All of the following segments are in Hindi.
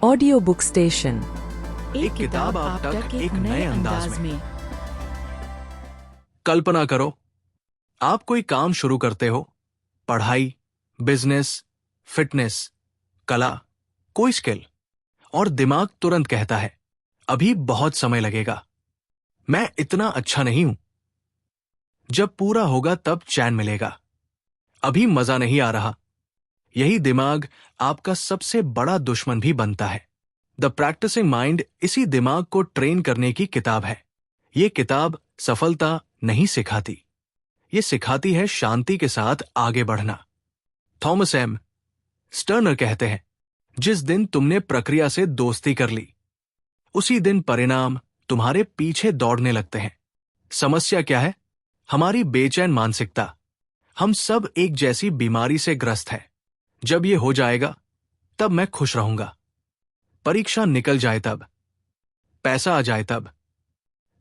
Audio book station. एक किताब आप तक एक नए अंदाज में। कल्पना करो, आप कोई काम शुरू करते हो, पढ़ाई, बिजनेस, फिटनेस, कला, कोई स्किल, और दिमाग तुरंत कहता है अभी बहुत समय लगेगा, मैं इतना अच्छा नहीं हूं। जब पूरा होगा तब चैन मिलेगा, अभी मजा नहीं आ रहा। यही दिमाग आपका सबसे बड़ा दुश्मन भी बनता है। द प्रैक्टिसिंग माइंड इसी दिमाग को ट्रेन करने की किताब है। ये किताब सफलता नहीं सिखाती, ये सिखाती है शांति के साथ आगे बढ़ना। थॉमस एम स्टर्नर कहते हैं, जिस दिन तुमने प्रक्रिया से दोस्ती कर ली, उसी दिन परिणाम तुम्हारे पीछे दौड़ने लगते हैं। समस्या क्या है? हमारी बेचैन मानसिकता। हम सब एक जैसी बीमारी से ग्रस्त हैं। जब ये हो जाएगा तब मैं खुश रहूंगा, परीक्षा निकल जाए तब, पैसा आ जाए तब,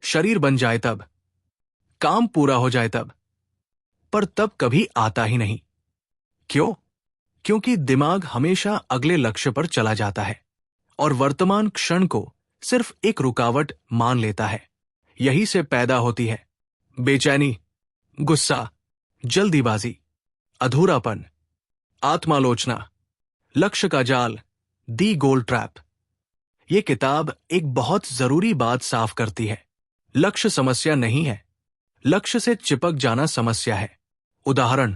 शरीर बन जाए तब, काम पूरा हो जाए तब, पर तब कभी आता ही नहीं। क्यों? क्योंकि दिमाग हमेशा अगले लक्ष्य पर चला जाता है और वर्तमान क्षण को सिर्फ एक रुकावट मान लेता है। यही से पैदा होती है बेचैनी, गुस्सा, जल्दीबाजी, अधूरापन, आत्मालोचना, लक्ष्य का जाल, दी गोल ट्रैप। ये किताब एक बहुत जरूरी बात साफ करती है। लक्ष्य समस्या नहीं है, लक्ष्य से चिपक जाना समस्या है। उदाहरण,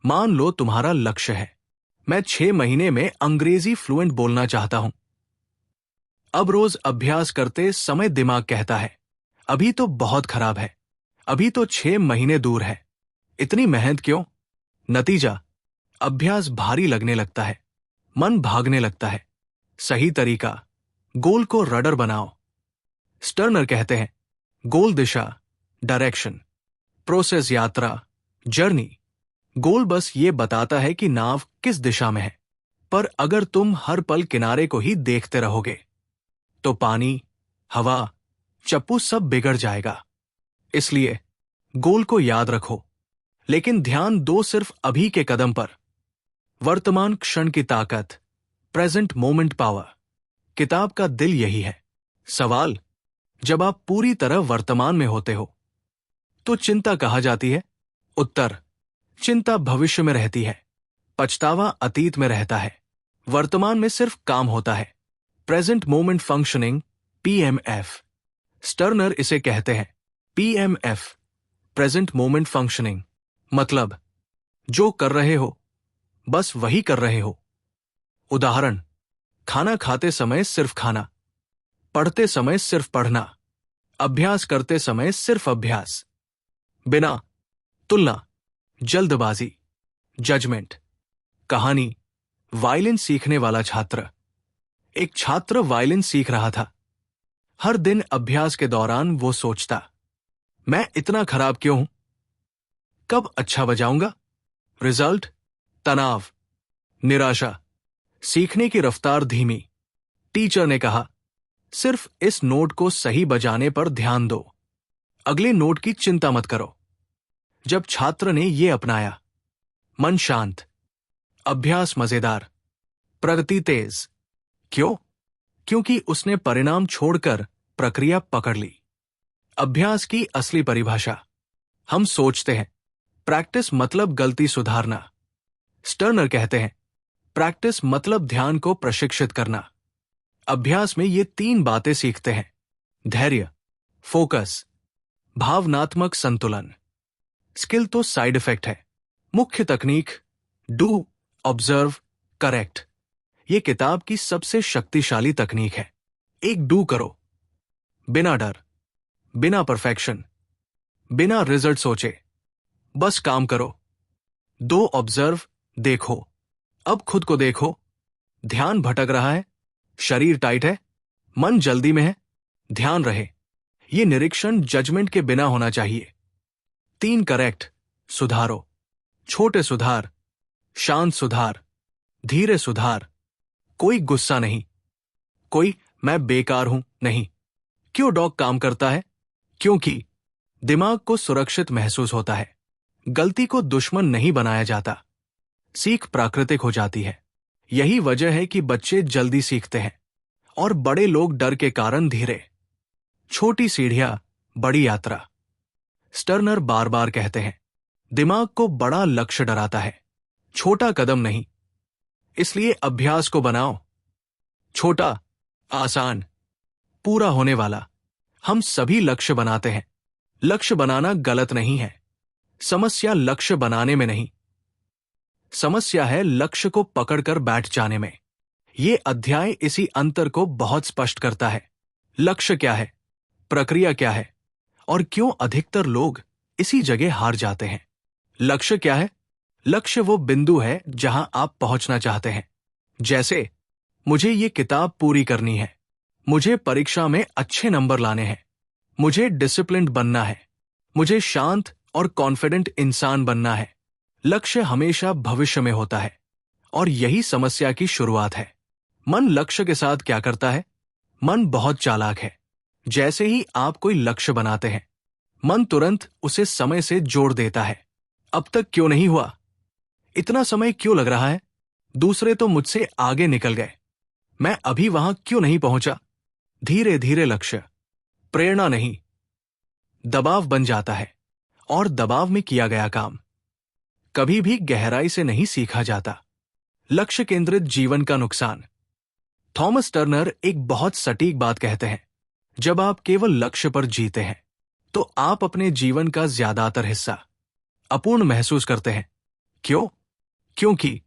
मान लो तुम्हारा लक्ष्य है, मैं 6 महीने में अंग्रेजी फ्लुएंट बोलना चाहता हूं। अब रोज अभ्यास करते समय दिमाग कहता है अभी तो बहुत खराब है, अभी तो 6 महीने दूर है, इतनी मेहनत क्यों? नतीजा, अभ्यास भारी लगने लगता है, मन भागने लगता है। सही तरीका, गोल को रडर बनाओ। स्टर्नर कहते हैं, गोल दिशा, डायरेक्शन, प्रोसेस यात्रा, जर्नी। गोल बस ये बताता है कि नाव किस दिशा में है, पर अगर तुम हर पल किनारे को ही देखते रहोगे तो पानी, हवा, चप्पू सब बिगड़ जाएगा। इसलिए गोल को याद रखो, लेकिन ध्यान दो सिर्फ अभी के कदम पर। वर्तमान क्षण की ताकत, प्रेजेंट मोमेंट पावर। किताब का दिल यही है। सवाल, जब आप पूरी तरह वर्तमान में होते हो तो चिंता कहाँ जाती है? उत्तर, चिंता भविष्य में रहती है, पछतावा अतीत में रहता है, वर्तमान में सिर्फ काम होता है। Present moment functioning, PMF. स्टर्नर इसे कहते हैं पीएमएफ, प्रेजेंट मोमेंट फंक्शनिंग। मतलब, जो कर रहे हो बस वही कर रहे हो। उदाहरण, खाना खाते समय सिर्फ खाना, पढ़ते समय सिर्फ पढ़ना, अभ्यास करते समय सिर्फ अभ्यास, बिना तुलना, जल्दबाजी, जजमेंट। कहानी, वायलिन सीखने वाला छात्र। एक छात्र वायलिन सीख रहा था। हर दिन अभ्यास के दौरान वो सोचता, मैं इतना खराब क्यों हूं? कब अच्छा बजाऊंगा? रिजल्ट, तनाव, निराशा, सीखने की रफ्तार धीमी। टीचर ने कहा, सिर्फ इस नोट को सही बजाने पर ध्यान दो, अगले नोट की चिंता मत करो। जब छात्र ने यह अपनाया, मन शांत, अभ्यास मजेदार, प्रगति तेज। क्यों? क्योंकि उसने परिणाम छोड़कर प्रक्रिया पकड़ ली। अभ्यास की असली परिभाषा। हम सोचते हैं प्रैक्टिस मतलब गलती सुधारना। स्टर्नर कहते हैं प्रैक्टिस मतलब ध्यान को प्रशिक्षित करना। अभ्यास में ये 3 बातें सीखते हैं: धैर्य, फोकस, भावनात्मक संतुलन। स्किल तो साइड इफेक्ट है, मुख्य तकनीक डू, ऑब्जर्व, करेक्ट। ये किताब की सबसे शक्तिशाली तकनीक है। एक डू करो, बिना डर, बिना परफेक्शन, बिना रिजल्ट सोचे, बस काम करो। 2 ऑब्जर्व, देखो, अब खुद को देखो, ध्यान भटक रहा है, शरीर टाइट है, मन जल्दी में है, ध्यान रहे। ये निरीक्षण जजमेंट के बिना होना चाहिए। 3 करेक्ट, सुधारो, छोटे सुधार, शांत सुधार, धीरे सुधार। कोई गुस्सा नहीं, कोई मैं बेकार हूं नहीं। क्यों डॉग काम करता है? क्योंकि दिमाग को सुरक्षित महसूस होता है। गलती को दुश्मन नहीं बनाया जाता, सीख प्राकृतिक हो जाती है। यही वजह है कि बच्चे जल्दी सीखते हैं और बड़े लोग डर के कारण धीरे। छोटी सीढ़ियां, बड़ी यात्रा। स्टर्नर बार बार कहते हैं, दिमाग को बड़ा लक्ष्य डराता है, छोटा कदम नहीं। इसलिए अभ्यास को बनाओ छोटा, आसान, पूरा होने वाला। हम सभी लक्ष्य बनाते हैं। लक्ष्य बनाना गलत नहीं है। समस्या लक्ष्य बनाने में नहीं, समस्या है लक्ष्य को पकड़कर बैठ जाने में। यह अध्याय इसी अंतर को बहुत स्पष्ट करता है। लक्ष्य क्या है, प्रक्रिया क्या है, और क्यों अधिकतर लोग इसी जगह हार जाते हैं। लक्ष्य क्या है? लक्ष्य वो बिंदु है जहां आप पहुंचना चाहते हैं। जैसे, मुझे ये किताब पूरी करनी है, मुझे परीक्षा में अच्छे नंबर लाने हैं, मुझे डिसिप्लिन्ड बनना है, मुझे शांत और कॉन्फिडेंट इंसान बनना है। लक्ष्य हमेशा भविष्य में होता है और यही समस्या की शुरुआत है। मन लक्ष्य के साथ क्या करता है? मन बहुत चालाक है। जैसे ही आप कोई लक्ष्य बनाते हैं, मन तुरंत उसे समय से जोड़ देता है। अब तक क्यों नहीं हुआ? इतना समय क्यों लग रहा है? दूसरे तो मुझसे आगे निकल गए, मैं अभी वहां क्यों नहीं पहुंचा? धीरे धीरे लक्ष्य, प्रेरणा नहीं, दबाव बन जाता है और दबाव में किया गया काम कभी भी गहराई से नहीं सीखा जाता। लक्ष्य केंद्रित जीवन का नुकसान। थॉमस टर्नर एक बहुत सटीक बात कहते हैं, जब आप केवल लक्ष्य पर जीते हैं तो आप अपने जीवन का ज्यादातर हिस्सा अपूर्ण महसूस करते हैं। क्यों? क्योंकि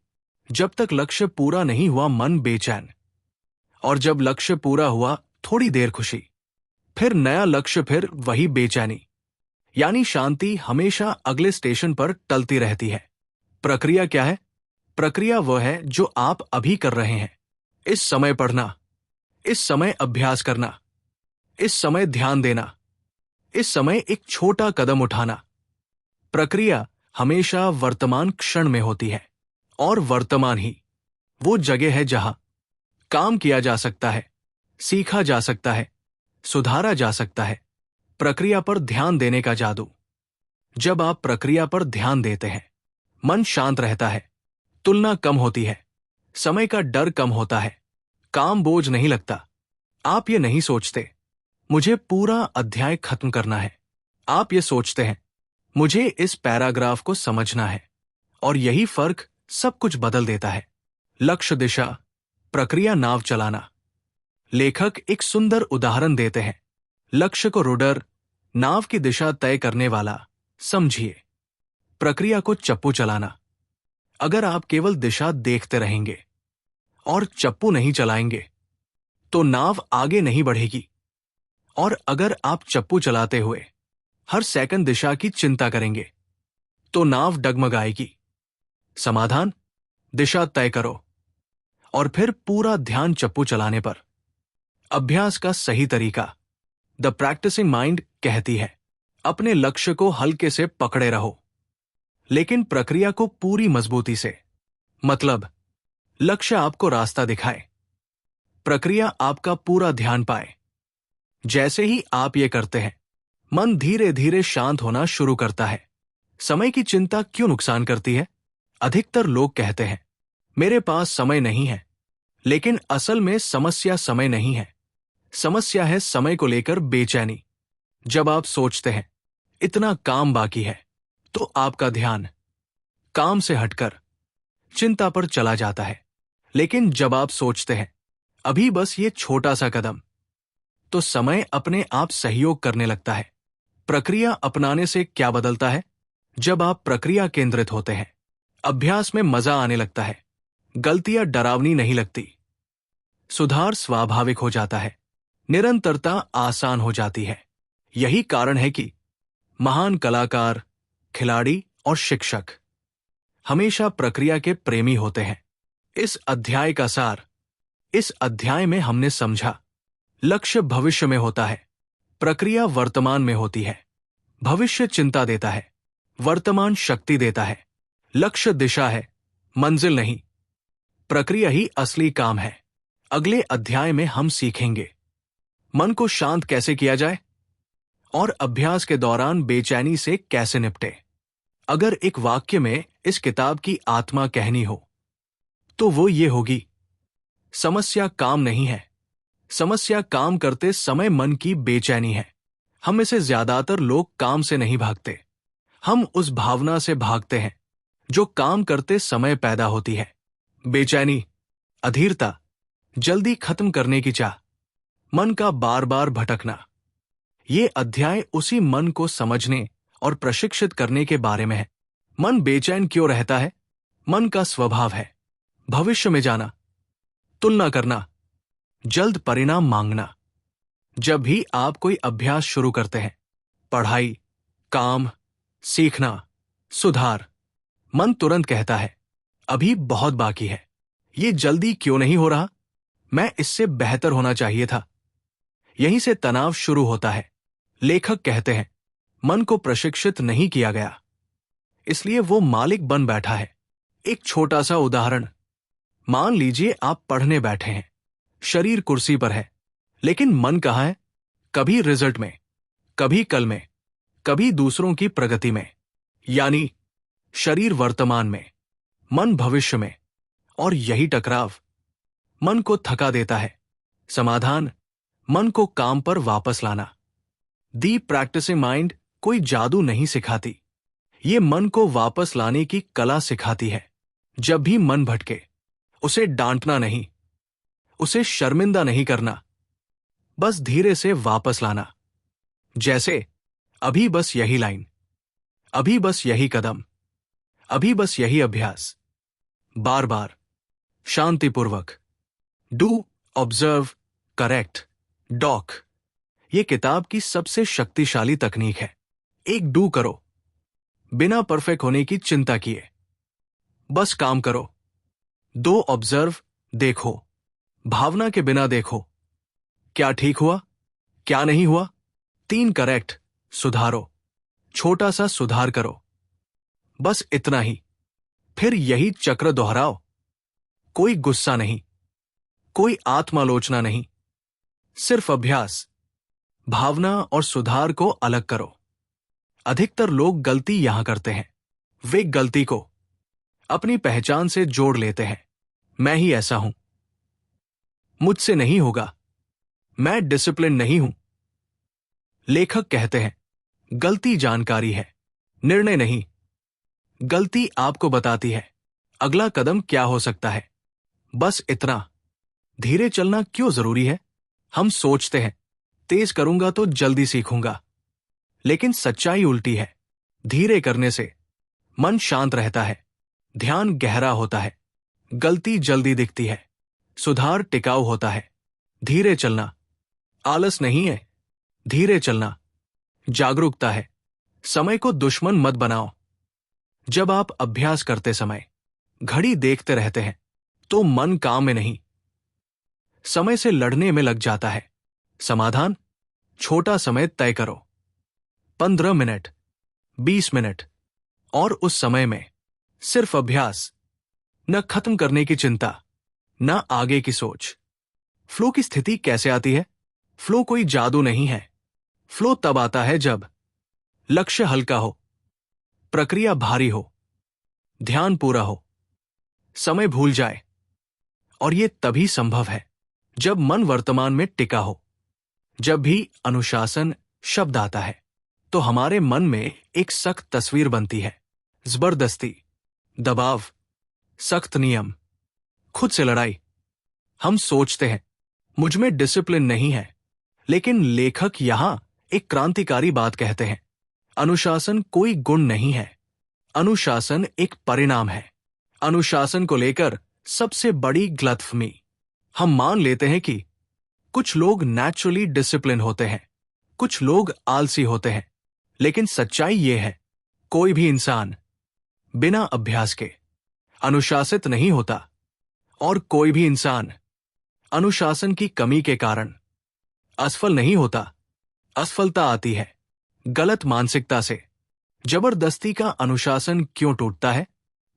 जब तक लक्ष्य पूरा नहीं हुआ मन बेचैन, और जब लक्ष्य पूरा हुआ थोड़ी देर खुशी, फिर नया लक्ष्य, फिर वही बेचैनी। यानी शांति हमेशा अगले स्टेशन पर टलती रहती है। प्रक्रिया क्या है? प्रक्रिया वह है जो आप अभी कर रहे हैं। इस समय पढ़ना, इस समय अभ्यास करना, इस समय ध्यान देना, इस समय एक छोटा कदम उठाना। प्रक्रिया हमेशा वर्तमान क्षण में होती है और वर्तमान ही वो जगह है जहां काम किया जा सकता है, सीखा जा सकता है, सुधारा जा सकता है। प्रक्रिया पर ध्यान देने का जादू। जब आप प्रक्रिया पर ध्यान देते हैं, मन शांत रहता है, तुलना कम होती है, समय का डर कम होता है, काम बोझ नहीं लगता। आप ये नहीं सोचते, मुझे पूरा अध्याय खत्म करना है। आप ये सोचते हैं, मुझे इस पैराग्राफ को समझना है। और यही फर्क सब कुछ बदल देता है। लक्ष्य दिशा, प्रक्रिया नाव चलाना। लेखक एक सुंदर उदाहरण देते हैं। लक्ष्य को रुडर, नाव की दिशा तय करने वाला समझिए, प्रक्रिया को चप्पू चलाना। अगर आप केवल दिशा देखते रहेंगे और चप्पू नहीं चलाएंगे तो नाव आगे नहीं बढ़ेगी। और अगर आप चप्पू चलाते हुए हर सेकंड दिशा की चिंता करेंगे तो नाव डगमगाएगी। समाधान, दिशा तय करो और फिर पूरा ध्यान चप्पू चलाने पर। अभ्यास का सही तरीका। द प्रैक्टिसिंग माइंड कहती है, अपने लक्ष्य को हल्के से पकड़े रहो, लेकिन प्रक्रिया को पूरी मजबूती से। मतलब, लक्ष्य आपको रास्ता दिखाए, प्रक्रिया आपका पूरा ध्यान पाए। जैसे ही आप ये करते हैं, मन धीरे धीरे शांत होना शुरू करता है। समय की चिंता क्यों नुकसान करती है? अधिकतर लोग कहते हैं, मेरे पास समय नहीं है। लेकिन असल में समस्या समय नहीं है, समस्या है समय को लेकर बेचैनी। जब आप सोचते हैं इतना काम बाकी है, तो आपका ध्यान काम से हटकर चिंता पर चला जाता है। लेकिन जब आप सोचते हैं अभी बस ये छोटा सा कदम, तो समय अपने आप सहयोग करने लगता है। प्रक्रिया अपनाने से क्या बदलता है? जब आप प्रक्रिया केंद्रित होते हैं, अभ्यास में मजा आने लगता है, गलतियां डरावनी नहीं लगती, सुधार स्वाभाविक हो जाता है, निरंतरता आसान हो जाती है। यही कारण है कि महान कलाकार, खिलाड़ी और शिक्षक हमेशा प्रक्रिया के प्रेमी होते हैं। इस अध्याय का सार। इस अध्याय में हमने समझा, लक्ष्य भविष्य में होता है, प्रक्रिया वर्तमान में होती है। भविष्य चिंता देता है, वर्तमान शक्ति देता है। लक्ष्य दिशा है, मंजिल नहीं। प्रक्रिया ही असली काम है। अगले अध्याय में हम सीखेंगे मन को शांत कैसे किया जाए और अभ्यास के दौरान बेचैनी से कैसे निपटे। अगर एक वाक्य में इस किताब की आत्मा कहनी हो तो वो ये होगी, समस्या काम नहीं है, समस्या काम करते समय मन की बेचैनी है। हम में से ज्यादातर लोग काम से नहीं भागते, हम उस भावना से भागते हैं जो काम करते समय पैदा होती है। बेचैनी, अधीरता, जल्दी खत्म करने की चाह, मन का बार बार भटकना। ये अध्याय उसी मन को समझने और प्रशिक्षित करने के बारे में है। मन बेचैन क्यों रहता है? मन का स्वभाव है भविष्य में जाना, तुलना करना, जल्द परिणाम मांगना। जब भी आप कोई अभ्यास शुरू करते हैं, पढ़ाई, काम, सीखना, सुधार, मन तुरंत कहता है, अभी बहुत बाकी है, ये जल्दी क्यों नहीं हो रहा, मैं इससे बेहतर होना चाहिए था। यहीं से तनाव शुरू होता है। लेखक कहते हैं, मन को प्रशिक्षित नहीं किया गया, इसलिए वो मालिक बन बैठा है। एक छोटा सा उदाहरण, मान लीजिए आप पढ़ने बैठे हैं, शरीर कुर्सी पर है, लेकिन मन कहाँ है? कभी रिजल्ट में, कभी कल में, कभी दूसरों की प्रगति में। यानी शरीर वर्तमान में, मन भविष्य में, और यही टकराव मन को थका देता है। समाधान, मन को काम पर वापस लाना। दी प्रैक्टिसिंग माइंड कोई जादू नहीं सिखाती, ये मन को वापस लाने की कला सिखाती है। जब भी मन भटके, उसे डांटना नहीं, उसे शर्मिंदा नहीं करना, बस धीरे से वापस लाना। जैसे अभी बस यही लाइन, अभी बस यही कदम, अभी बस यही अभ्यास, बार बार, शांतिपूर्वक। Do, observe, correct, doc. ये किताब की सबसे शक्तिशाली तकनीक है। एक डू करो, बिना परफेक्ट होने की चिंता किए, बस काम करो। 2 ऑब्जर्व, देखो, भावना के बिना देखो, क्या ठीक हुआ, क्या नहीं हुआ। 3 करेक्ट, सुधारो, छोटा सा सुधार करो, बस इतना ही। फिर यही चक्र दोहराओ। कोई गुस्सा नहीं, कोई आत्मालोचना नहीं, सिर्फ अभ्यास। भावना और सुधार को अलग करो। अधिकतर लोग गलती यहां करते हैं, वे गलती को अपनी पहचान से जोड़ लेते हैं। मैं ही ऐसा हूं, मुझसे नहीं होगा, मैं डिसिप्लिन नहीं हूं। लेखक कहते हैं, गलती जानकारी है, निर्णय नहीं। गलती आपको बताती है अगला कदम क्या हो सकता है, बस इतना। धीरे चलना क्यों जरूरी है? हम सोचते हैं, तेज करूंगा तो जल्दी सीखूंगा, लेकिन सच्चाई उल्टी है। धीरे करने से मन शांत रहता है, ध्यान गहरा होता है, गलती जल्दी दिखती है, सुधार टिकाऊ होता है। धीरे चलना आलस नहीं है, धीरे चलना जागरूकता है। समय को दुश्मन मत बनाओ। जब आप अभ्यास करते समय घड़ी देखते रहते हैं तो मन काम में नहीं, समय से लड़ने में लग जाता है। समाधान, छोटा समय तय करो, 15 मिनट, 20 मिनट, और उस समय में सिर्फ अभ्यास। न खत्म करने की चिंता, न आगे की सोच। फ्लो की स्थिति कैसे आती है? फ्लो कोई जादू नहीं है। फ्लो तब आता है जब लक्ष्य हल्का हो, प्रक्रिया भारी हो, ध्यान पूरा हो, समय भूल जाए। और यह तभी संभव है जब मन वर्तमान में टिका हो। जब भी अनुशासन शब्द आता है तो हमारे मन में एक सख्त तस्वीर बनती है। जबरदस्ती, दबाव, सख्त नियम, खुद से लड़ाई। हम सोचते हैं, मुझ में डिसिप्लिन नहीं है, लेकिन लेखक यहां एक क्रांतिकारी बात कहते हैं। अनुशासन कोई गुण नहीं है, अनुशासन एक परिणाम है। अनुशासन को लेकर सबसे बड़ी गलतफहमी, हम मान लेते हैं कि कुछ लोग नेचुरली डिसिप्लिन होते हैं, कुछ लोग आलसी होते हैं, लेकिन सच्चाई यह है, कोई भी इंसान बिना अभ्यास के अनुशासित नहीं होता, और कोई भी इंसान अनुशासन की कमी के कारण असफल नहीं होता। असफलता आती है गलत मानसिकता से। जबरदस्ती का अनुशासन क्यों टूटता है?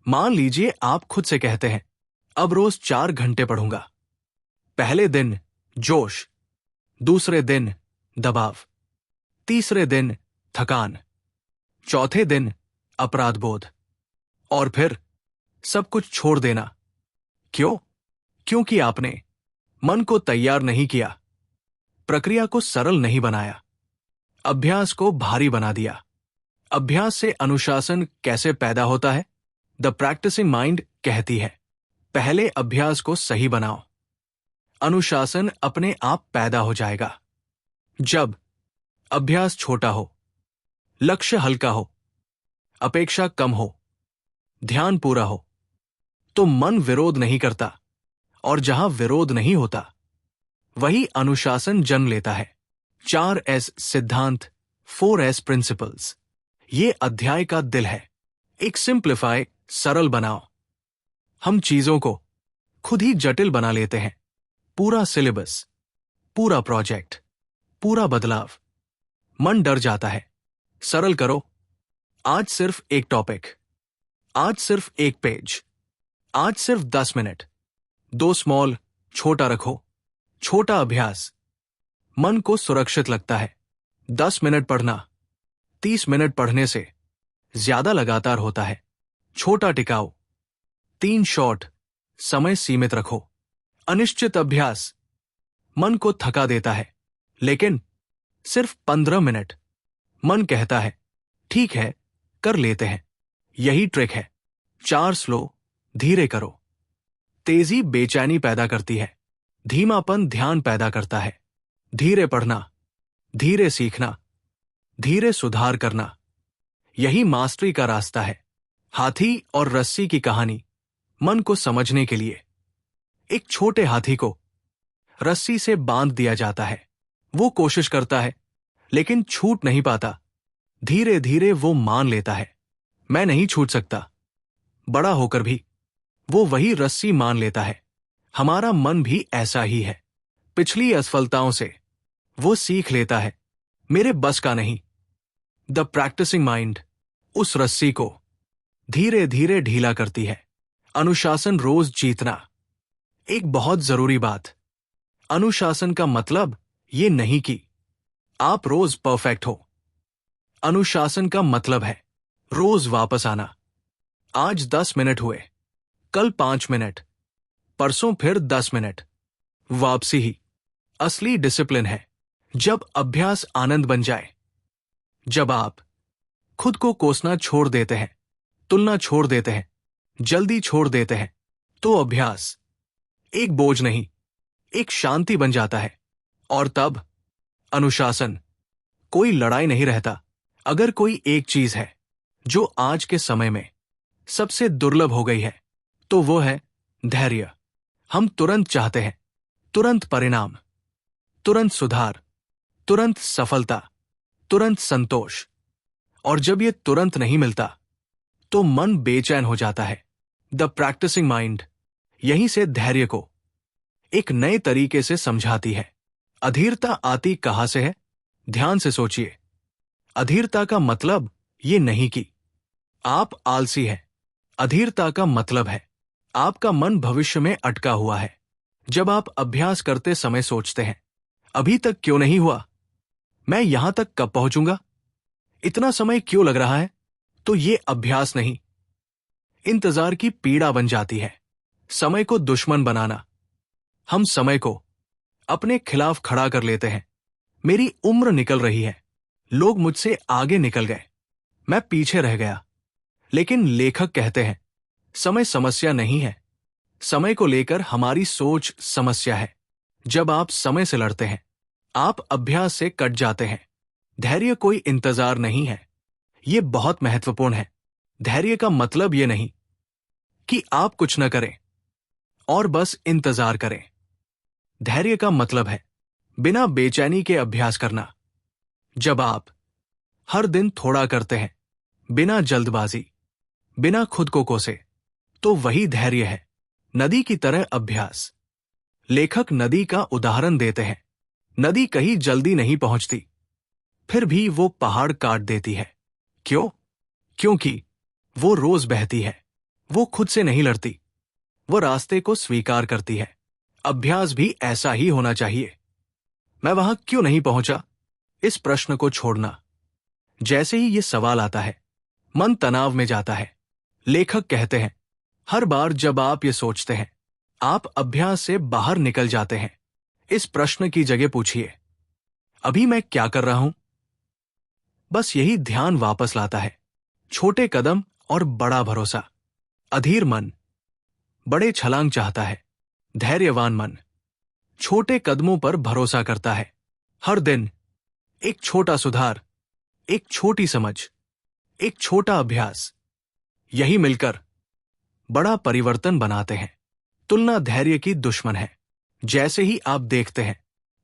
मान लीजिए आप खुद से कहते हैं, अब रोज 4 घंटे पढ़ूंगा। पहले दिन जोश, दूसरे दिन दबाव, तीसरे दिन थकान, चौथे दिन अपराध बोध, और फिर सब कुछ छोड़ देना। क्यों? क्योंकि आपने मन को तैयार नहीं किया, प्रक्रिया को सरल नहीं बनाया, अभ्यास को भारी बना दिया। अभ्यास से अनुशासन कैसे पैदा होता है? द प्रैक्टिसिंग माइंड कहती है, पहले अभ्यास को सही बनाओ, अनुशासन अपने आप पैदा हो जाएगा। जब अभ्यास छोटा हो, लक्ष्य हल्का हो, अपेक्षा कम हो, ध्यान पूरा हो, तो मन विरोध नहीं करता, और जहां विरोध नहीं होता वही अनुशासन जन्म लेता है। 4S सिद्धांत, 4S प्रिंसिपल्स, ये अध्याय का दिल है। एक सिंप्लीफाई, सरल बनाओ। हम चीजों को खुद ही जटिल बना लेते हैं। पूरा सिलेबस, पूरा प्रोजेक्ट, पूरा बदलाव, मन डर जाता है। सरल करो। आज सिर्फ एक टॉपिक, आज सिर्फ एक पेज, आज सिर्फ 10 मिनट। 2 स्मॉल, छोटा रखो। छोटा अभ्यास मन को सुरक्षित लगता है। 10 मिनट पढ़ना 30 मिनट पढ़ने से ज्यादा लगातार होता है। छोटा टिकाऊ, 3 शॉट, समय सीमित रखो। अनिश्चित अभ्यास मन को थका देता है, लेकिन सिर्फ 15 मिनट। मन कहता है ठीक है, कर लेते हैं। यही ट्रिक है। 4 स्लो, धीरे करो। तेजी बेचैनी पैदा करती है, धीमापन ध्यान पैदा करता है। धीरे पढ़ना, धीरे सीखना, धीरे सुधार करना, यही मास्टरी का रास्ता है। हाथी और रस्सी की कहानी मन को समझने के लिए। एक छोटे हाथी को रस्सी से बांध दिया जाता है। वो कोशिश करता है, लेकिन छूट नहीं पाता। धीरे धीरे वो मान लेता है, मैं नहीं छूट सकता। बड़ा होकर भी वो वही रस्सी मान लेता है। हमारा मन भी ऐसा ही है। पिछली असफलताओं से वो सीख लेता है, मेरे बस का नहीं। द प्रैक्टिसिंग माइंड उस रस्सी को धीरे धीरे ढीला करती है। अनुशासन रोज जीतना। एक बहुत जरूरी बात, अनुशासन का मतलब ये नहीं कि आप रोज परफेक्ट हो। अनुशासन का मतलब है रोज वापस आना। आज 10 मिनट हुए, कल 5 मिनट, परसों फिर 10 मिनट। वापसी ही असली डिसिप्लिन है। जब अभ्यास आनंद बन जाए, जब आप खुद को कोसना छोड़ देते हैं, तुलना छोड़ देते हैं, जल्दी छोड़ देते हैं, तो अभ्यास एक बोझ नहीं, एक शांति बन जाता है। और तब अनुशासन कोई लड़ाई नहीं रहता। अगर कोई एक चीज है जो आज के समय में सबसे दुर्लभ हो गई है, तो वो है धैर्य। हम तुरंत चाहते हैं, तुरंत परिणाम, तुरंत सुधार, तुरंत सफलता, तुरंत संतोष। और जब ये तुरंत नहीं मिलता, तो मन बेचैन हो जाता है। द प्रैक्टिसिंग माइंड यहीं से धैर्य को एक नए तरीके से समझाती है। अधीरता आती कहां से है? ध्यान से सोचिए। अधीरता का मतलब ये नहीं कि आप आलसी हैं। अधीरता का मतलब है आपका मन भविष्य में अटका हुआ है। जब आप अभ्यास करते समय सोचते हैं, अभी तक क्यों नहीं हुआ, मैं यहां तक कब पहुंचूंगा, इतना समय क्यों लग रहा है, तो ये अभ्यास नहीं, इंतजार की पीड़ा बन जाती है। समय को दुश्मन बनाना। हम समय को अपने खिलाफ खड़ा कर लेते हैं। मेरी उम्र निकल रही है, लोग मुझसे आगे निकल गए, मैं पीछे रह गया। लेकिन लेखक कहते हैं समय समस्या नहीं है, समय को लेकर हमारी सोच समस्या है। जब आप समय से लड़ते हैं, आप अभ्यास से कट जाते हैं। धैर्य कोई इंतजार नहीं है। यह बहुत महत्वपूर्ण है। धैर्य का मतलब यह नहीं कि आप कुछ न करें और बस इंतजार करें। धैर्य का मतलब है बिना बेचैनी के अभ्यास करना। जब आप हर दिन थोड़ा करते हैं, बिना जल्दबाजी, बिना खुद को कोसे, तो वही धैर्य है। नदी की तरह अभ्यास। लेखक नदी का उदाहरण देते हैं। नदी कहीं जल्दी नहीं पहुंचती, फिर भी वो पहाड़ काट देती है। क्यों? क्योंकि वो रोज बहती है। वो खुद से नहीं लड़ती, वो रास्ते को स्वीकार करती है। अभ्यास भी ऐसा ही होना चाहिए। मैं वहां क्यों नहीं पहुंचा, इस प्रश्न को छोड़ना। जैसे ही ये सवाल आता है, मन तनाव में जाता है। लेखक कहते हैं, हर बार जब आप ये सोचते हैं, आप अभ्यास से बाहर निकल जाते हैं। इस प्रश्न की जगह पूछिए, अभी मैं क्या कर रहा हूं? बस यही ध्यान वापस लाता है। छोटे कदम और बड़ा भरोसा। अधीर मन बड़े छलांग चाहता है। धैर्यवान मन छोटे कदमों पर भरोसा करता है। हर दिन एक छोटा सुधार, एक छोटी समझ, एक छोटा अभ्यास, यही मिलकर बड़ा परिवर्तन बनाते हैं। तुलना धैर्य की दुश्मन है। जैसे ही आप देखते हैं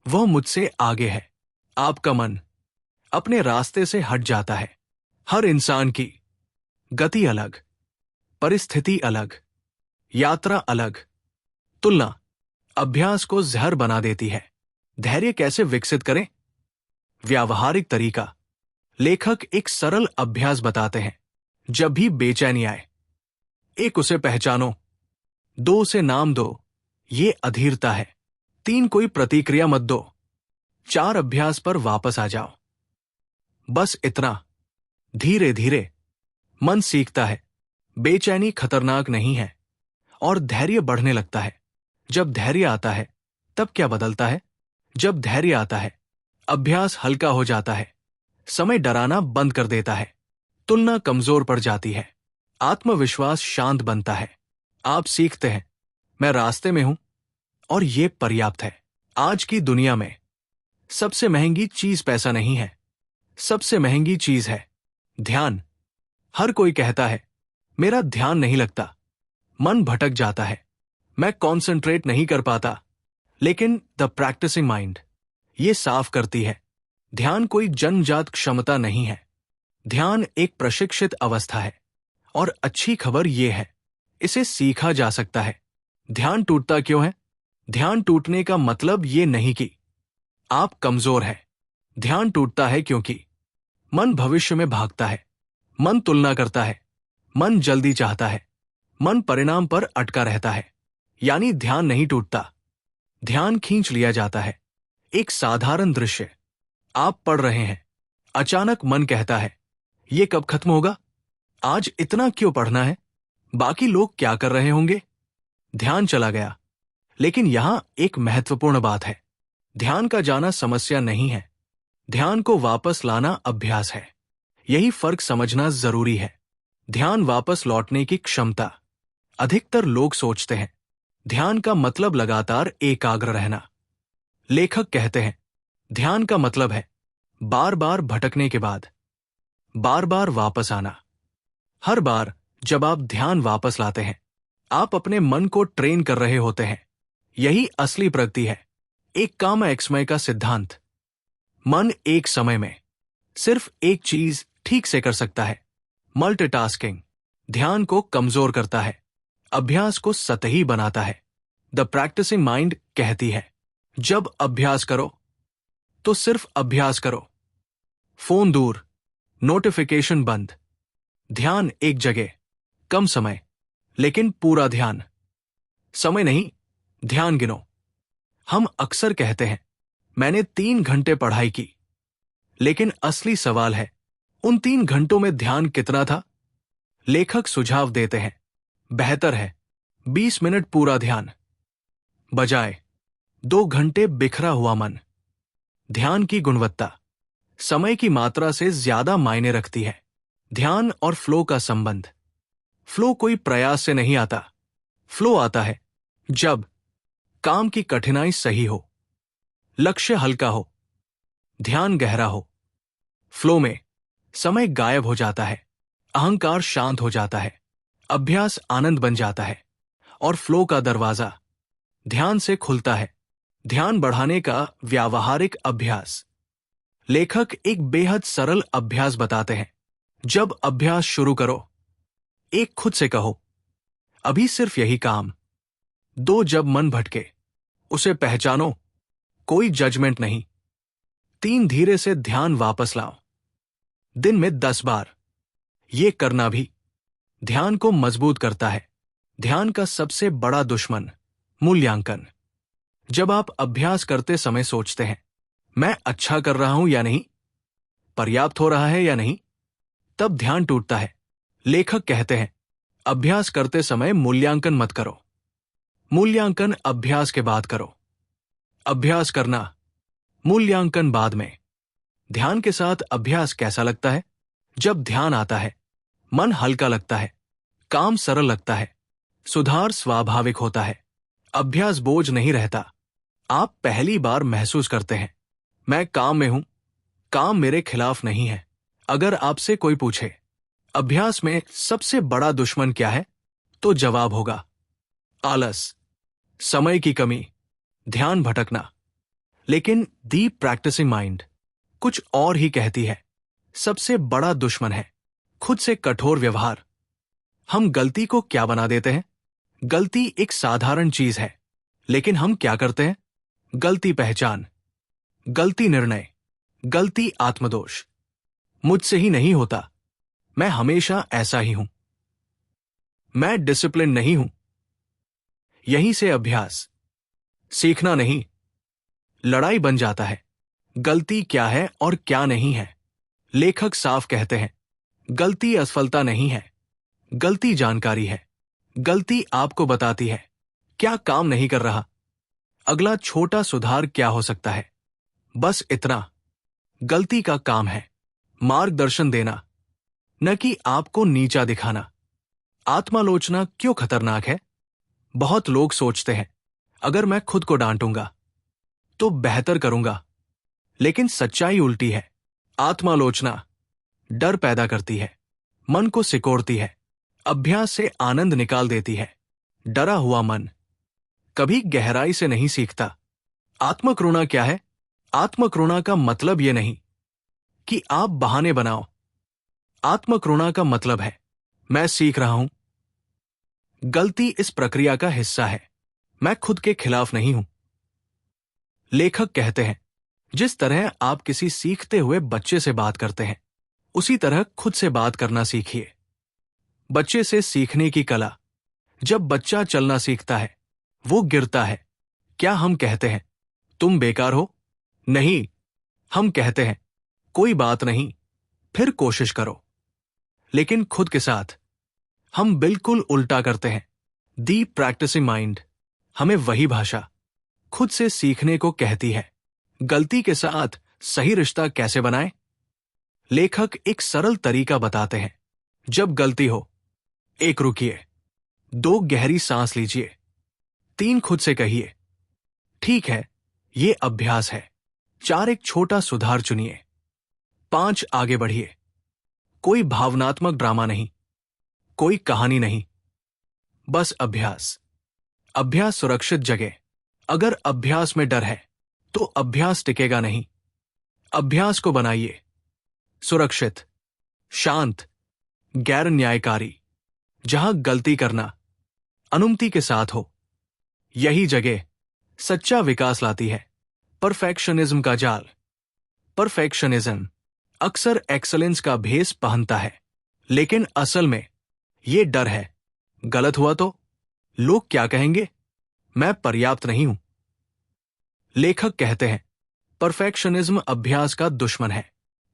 वह मुझसे आगे है, आपका मन अपने रास्ते से हट जाता है। हर इंसान की गति अलग, परिस्थिति अलग, यात्रा अलग। तुलना अभ्यास को जहर बना देती है। धैर्य कैसे विकसित करें? व्यावहारिक तरीका। लेखक एक सरल अभ्यास बताते हैं। जब भी बेचैनी आए, एक उसे पहचानो, 2 उसे नाम दो, ये अधीरता है। 3 कोई प्रतिक्रिया मत दो। 4 अभ्यास पर वापस आ जाओ। बस इतना। धीरे धीरे मन सीखता है, बेचैनी खतरनाक नहीं है, और धैर्य बढ़ने लगता है। जब धैर्य आता है तब क्या बदलता है? जब धैर्य आता है, अभ्यास हल्का हो जाता है। समय डराना बंद कर देता है। तुलना कमजोर पड़ जाती है। आत्मविश्वास शांत बनता है। आप सीखते हैं, मैं रास्ते में हूं और ये पर्याप्त है। आज की दुनिया में सबसे महंगी चीज पैसा नहीं है, सबसे महंगी चीज है ध्यान। हर कोई कहता है, मेरा ध्यान नहीं लगता, मन भटक जाता है, मैं कॉन्सेंट्रेट नहीं कर पाता। लेकिन द प्रैक्टिसिंग माइंड ये साफ करती है, ध्यान कोई जन्मजात क्षमता नहीं है। ध्यान एक प्रशिक्षित अवस्था है, और अच्छी खबर यह है, इसे सीखा जा सकता है। ध्यान टूटता क्यों है? ध्यान टूटने का मतलब ये नहीं कि आप कमजोर हैं। ध्यान टूटता है क्योंकि मन भविष्य में भागता है, मन तुलना करता है, मन जल्दी चाहता है, मन परिणाम पर अटका रहता है। यानी ध्यान नहीं टूटता, ध्यान खींच लिया जाता है। एक साधारण दृश्य, आप पढ़ रहे हैं, अचानक मन कहता है, ये कब खत्म होगा? आज इतना क्यों पढ़ना है? बाकी लोग क्या कर रहे होंगे? ध्यान चला गया। लेकिन यहां एक महत्वपूर्ण बात है, ध्यान का जाना समस्या नहीं है, ध्यान को वापस लाना अभ्यास है। यही फर्क समझना जरूरी है। ध्यान वापस लौटने की क्षमता। अधिकतर लोग सोचते हैं, ध्यान का मतलब लगातार एकाग्र रहना। लेखक कहते हैं, ध्यान का मतलब है बार बार भटकने के बाद बार बार वापस आना। हर बार जब आप ध्यान वापस लाते हैं, आप अपने मन को ट्रेन कर रहे होते हैं। यही असली प्रगति है। एक काम एक्समय का सिद्धांत। मन एक समय में सिर्फ एक चीज ठीक से कर सकता है। मल्टीटास्किंग ध्यान को कमजोर करता है, अभ्यास को सतही बनाता है। द प्रैक्टिसिंग माइंड कहती है, जब अभ्यास करो तो सिर्फ अभ्यास करो। फोन दूर, नोटिफिकेशन बंद, ध्यान एक जगह, कम समय लेकिन पूरा ध्यान। समय नहीं, ध्यान गिनो। हम अक्सर कहते हैं, मैंने 3 घंटे पढ़ाई की, लेकिन असली सवाल है, उन 3 घंटों में ध्यान कितना था? लेखक सुझाव देते हैं, बेहतर है 20 मिनट पूरा ध्यान, बजाय 2 घंटे बिखरा हुआ मन। ध्यान की गुणवत्ता समय की मात्रा से ज्यादा मायने रखती है। ध्यान और फ्लो का संबंध। फ्लो कोई प्रयास से नहीं आता, फ्लो आता है जब काम की कठिनाई सही हो, लक्ष्य हल्का हो, ध्यान गहरा हो। फ्लो में समय गायब हो जाता है, अहंकार शांत हो जाता है, अभ्यास आनंद बन जाता है, और फ्लो का दरवाजा ध्यान से खुलता है। ध्यान बढ़ाने का व्यावहारिक अभ्यास। लेखक एक बेहद सरल अभ्यास बताते हैं। जब अभ्यास शुरू करो, एक खुद से कहो, अभी सिर्फ यही काम। 2 जब मन भटके, उसे पहचानो, कोई जजमेंट नहीं। 3 धीरे से ध्यान वापस लाओ, दिन में 10 बार। ये करना भी ध्यान को मजबूत करता है। ध्यान का सबसे बड़ा दुश्मन मूल्यांकन। जब आप अभ्यास करते समय सोचते हैं, मैं अच्छा कर रहा हूं या नहीं, पर्याप्त हो रहा है या नहीं, तब ध्यान टूटता है। लेखक कहते हैं, अभ्यास करते समय मूल्यांकन मत करो। मूल्यांकन अभ्यास के बाद करो। अभ्यास करना, मूल्यांकन बाद में। ध्यान के साथ अभ्यास कैसा लगता है? जब ध्यान आता है, मन हल्का लगता है, काम सरल लगता है, सुधार स्वाभाविक होता है, अभ्यास बोझ नहीं रहता। आप पहली बार महसूस करते हैं, मैं काम में हूं, काम मेरे खिलाफ नहीं है। अगर आपसे कोई पूछे, अभ्यास में सबसे बड़ा दुश्मन क्या है, तो जवाब होगा आलस, समय की कमी, ध्यान भटकना। लेकिन दी प्रैक्टिसिंग माइंड कुछ और ही कहती है। सबसे बड़ा दुश्मन है खुद से कठोर व्यवहार। हम गलती को क्या बना देते हैं? गलती एक साधारण चीज है, लेकिन हम क्या करते हैं? गलती पहचान, गलती निर्णय, गलती आत्मदोष। मुझसे ही नहीं होता, मैं हमेशा ऐसा ही हूं, मैं डिसिप्लिन नहीं हूं। यहीं से अभ्यास, सीखना नहीं, लड़ाई बन जाता है। गलती क्या है और क्या नहीं है? लेखक साफ कहते हैं, गलती असफलता नहीं है, गलती जानकारी है। गलती आपको बताती है क्या काम नहीं कर रहा, अगला छोटा सुधार क्या हो सकता है। बस इतना। गलती का काम है मार्गदर्शन देना, न कि आपको नीचा दिखाना। आत्मालोचना क्यों खतरनाक है? बहुत लोग सोचते हैं, अगर मैं खुद को डांटूंगा तो बेहतर करूंगा, लेकिन सच्चाई उल्टी है। आत्मालोचना डर पैदा करती है, मन को सिकोड़ती है, अभ्यास से आनंद निकाल देती है। डरा हुआ मन कभी गहराई से नहीं सीखता। आत्मकरुणा क्या है? आत्मकरुणा का मतलब यह नहीं कि आप बहाने बनाओ। आत्मकरुणा का मतलब है, मैं सीख रहा हूं, गलती इस प्रक्रिया का हिस्सा है, मैं खुद के खिलाफ नहीं हूं। लेखक कहते हैं, जिस तरह आप किसी सीखते हुए बच्चे से बात करते हैं, उसी तरह खुद से बात करना सीखिए। बच्चे से सीखने की कला। जब बच्चा चलना सीखता है, वो गिरता है। क्या हम कहते हैं, तुम बेकार हो? नहीं, हम कहते हैं, कोई बात नहीं, फिर कोशिश करो। लेकिन खुद के साथ हम बिल्कुल उल्टा करते हैं। दी प्रैक्टिसिंग माइंड हमें वही भाषा खुद से सीखने को कहती है। गलती के साथ सही रिश्ता कैसे बनाएं? लेखक एक सरल तरीका बताते हैं। जब गलती हो, 1 रुकिए, 2 गहरी सांस लीजिए, 3 खुद से कहिए, ठीक है, ये अभ्यास है। 4 एक छोटा सुधार चुनिए, 5 आगे बढ़िए। कोई भावनात्मक ड्रामा नहीं, कोई कहानी नहीं, बस अभ्यास। अभ्यास सुरक्षित जगह। अगर अभ्यास में डर है, तो अभ्यास टिकेगा नहीं। अभ्यास को बनाइए सुरक्षित, शांत, गैर न्यायकारी, जहां गलती करना अनुमति के साथ हो। यही जगह सच्चा विकास लाती है। परफेक्शनिज्म का जाल। परफेक्शनिज्म अक्सर एक्सलेंस का भेष पहनता है, लेकिन असल में यह डर है, गलत हुआ तो लोग क्या कहेंगे, मैं पर्याप्त नहीं हूं। लेखक कहते हैं, परफेक्शनिज्म अभ्यास का दुश्मन है,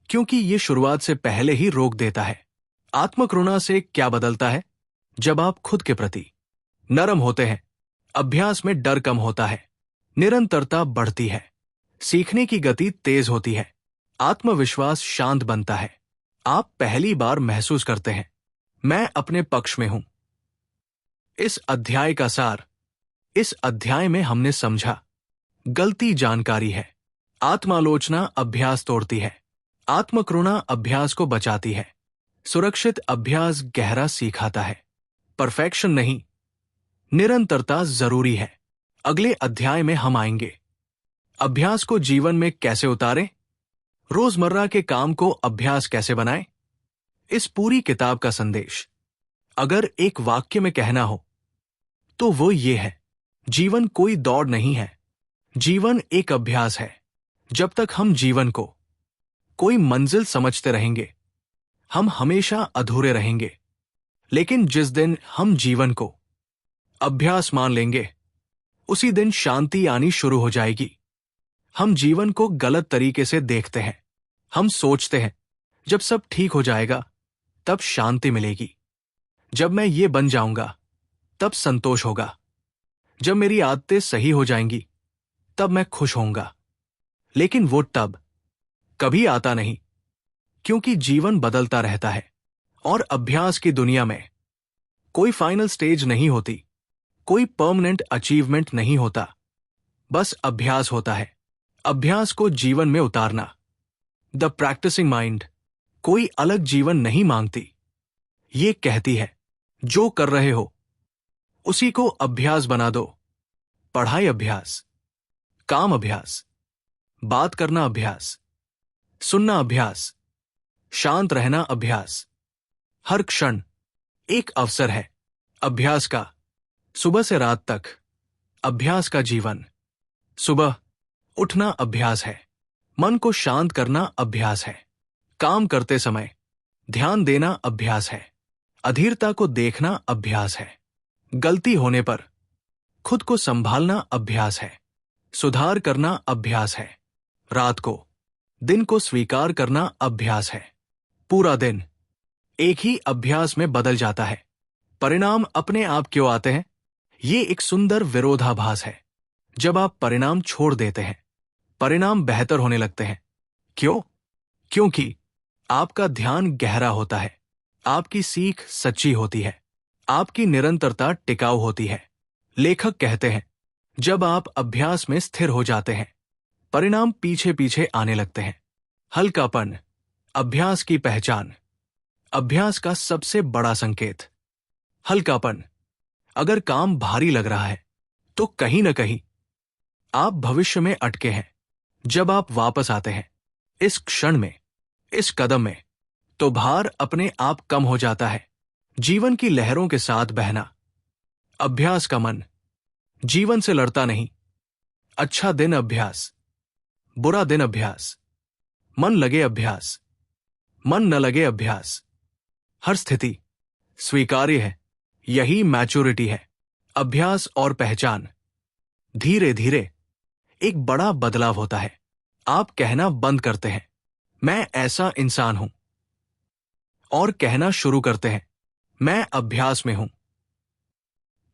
क्योंकि यह शुरुआत से पहले ही रोक देता है। आत्मकरुणा से क्या बदलता है? जब आप खुद के प्रति नरम होते हैं, अभ्यास में डर कम होता है, निरंतरता बढ़ती है, सीखने की गति तेज होती है, आत्मविश्वास शांत बनता है। आप पहली बार महसूस करते हैं, मैं अपने पक्ष में हूं। इस अध्याय का सार। इस अध्याय में हमने समझा, गलती जानकारी है, आत्मालोचना अभ्यास तोड़ती है, आत्मकरुणा अभ्यास को बचाती है, सुरक्षित अभ्यास गहरा सिखाता है। परफेक्शन नहीं, निरंतरता जरूरी है। अगले अध्याय में हम आएंगे, अभ्यास को जीवन में कैसे उतारें, रोजमर्रा के काम को अभ्यास कैसे बनाएं। इस पूरी किताब का संदेश अगर एक वाक्य में कहना हो, तो वो ये है, जीवन कोई दौड़ नहीं है, जीवन एक अभ्यास है। जब तक हम जीवन को कोई मंजिल समझते रहेंगे, हम हमेशा अधूरे रहेंगे। लेकिन जिस दिन हम जीवन को अभ्यास मान लेंगे, उसी दिन शांति आनी शुरू हो जाएगी। हम जीवन को गलत तरीके से देखते हैं। हम सोचते हैं, जब सब ठीक हो जाएगा, तब शांति मिलेगी। जब मैं ये बन जाऊंगा तब संतोष होगा। जब मेरी आदतें सही हो जाएंगी तब मैं खुश होऊंगा। लेकिन वो तब कभी आता नहीं, क्योंकि जीवन बदलता रहता है और अभ्यास की दुनिया में कोई फाइनल स्टेज नहीं होती, कोई परमानेंट अचीवमेंट नहीं होता, बस अभ्यास होता है। अभ्यास को जीवन में उतारना। द प्रैक्टिसिंग माइंड कोई अलग जीवन नहीं मांगती। ये कहती है जो कर रहे हो उसी को अभ्यास बना दो। पढ़ाई अभ्यास, काम अभ्यास, बात करना अभ्यास, सुनना अभ्यास, शांत रहना अभ्यास। हर क्षण एक अवसर है अभ्यास का। सुबह से रात तक अभ्यास का जीवन। सुबह उठना अभ्यास है, मन को शांत करना अभ्यास है, काम करते समय ध्यान देना अभ्यास है, अधीरता को देखना अभ्यास है, गलती होने पर खुद को संभालना अभ्यास है, सुधार करना अभ्यास है, रात को दिन को स्वीकार करना अभ्यास है। पूरा दिन एक ही अभ्यास में बदल जाता है। परिणाम अपने आप क्यों आते हैं? ये एक सुंदर विरोधाभास है। जब आप परिणाम छोड़ देते हैं, परिणाम बेहतर होने लगते हैं। क्यों? क्योंकि आपका ध्यान गहरा होता है, आपकी सीख सच्ची होती है, आपकी निरंतरता टिकाऊ होती है। लेखक कहते हैं, जब आप अभ्यास में स्थिर हो जाते हैं, परिणाम पीछे पीछे आने लगते हैं। हल्कापन, अभ्यास की पहचान, अभ्यास का सबसे बड़ा संकेत। हल्कापन। अगर काम भारी लग रहा है तो कहीं न कहीं आप भविष्य में अटके हैं। जब आप वापस आते हैं इस क्षण में, इस कदम में, तो भार अपने आप कम हो जाता है। जीवन की लहरों के साथ बहना। अभ्यास का मन जीवन से लड़ता नहीं। अच्छा दिन अभ्यास, बुरा दिन अभ्यास, मन लगे अभ्यास, मन न लगे अभ्यास। हर स्थिति स्वीकार्य है। यही मैच्योरिटी है। अभ्यास और पहचान। धीरे धीरे एक बड़ा बदलाव होता है। आप कहना बंद करते हैं, मैं ऐसा इंसान हूं, और कहना शुरू करते हैं, मैं अभ्यास में हूं।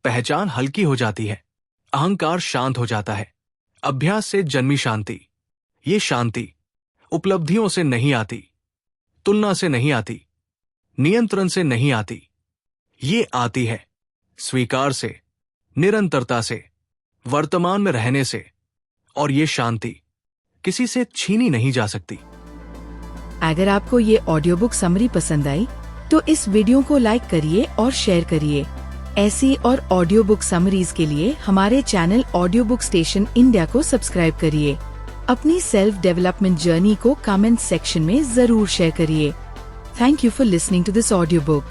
पहचान हल्की हो जाती है, अहंकार शांत हो जाता है। अभ्यास से जन्मी शांति। ये शांति उपलब्धियों से नहीं आती, तुलना से नहीं आती, नियंत्रण से नहीं आती। ये आती है स्वीकार से, निरंतरता से, वर्तमान में रहने से। और ये शांति किसी से छीनी नहीं जा सकती। अगर आपको ये ऑडियो बुक समरी पसंद आई तो इस वीडियो को लाइक करिए और शेयर करिए। ऐसी और ऑडियो बुक समरीज के लिए हमारे channel audio book station India को सब्सक्राइब करिए। अपनी सेल्फ डेवलपमेंट जर्नी को कमेंट सेक्शन में जरूर शेयर करिए। Thank you for listening to this audio book.